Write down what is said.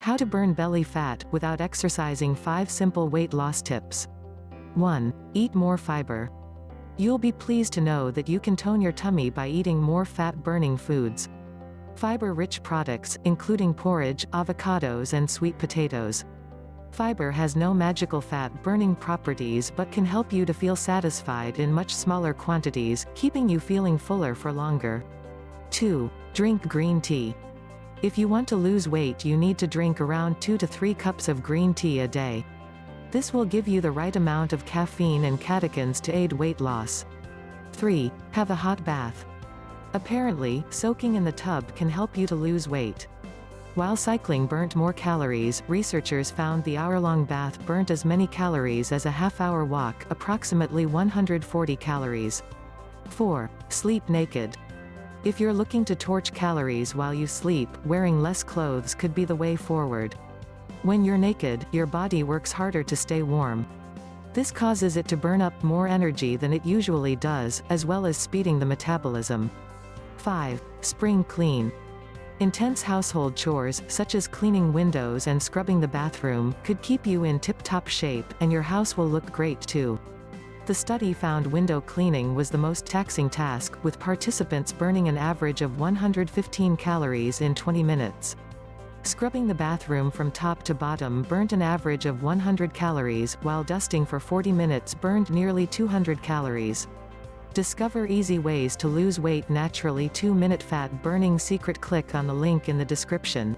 How to burn belly fat without exercising. 5 simple weight loss tips. 1. Eat more fiber. You'll be pleased to know that you can tone your tummy by eating more fat-burning foods. Fiber-rich products, including porridge, avocados and sweet potatoes. Fiber has no magical fat-burning properties but can help you to feel satisfied in much smaller quantities, keeping you feeling fuller for longer. 2. Drink green tea. If you want to lose weight, you need to drink around 2 to 3 cups of green tea a day. This will give you the right amount of caffeine and catechins to aid weight loss. 3. Have a hot bath. Apparently, soaking in the tub can help you to lose weight. While cycling burnt more calories, researchers found the hour-long bath burnt as many calories as a half-hour walk, approximately 140 calories. 4. Sleep naked. If you're looking to torch calories while you sleep, wearing less clothes could be the way forward. When you're naked, your body works harder to stay warm. This causes it to burn up more energy than it usually does, as well as speeding the metabolism. 5. Spring clean. Intense household chores, such as cleaning windows and scrubbing the bathroom, could keep you in tip-top shape, and your house will look great too. The study found window cleaning was the most taxing task, with participants burning an average of 115 calories in 20 minutes. Scrubbing the bathroom from top to bottom burnt an average of 100 calories, while dusting for 40 minutes burned nearly 200 calories. Discover easy ways to lose weight naturally. 2-minute fat burning secret. Click on the link in the description.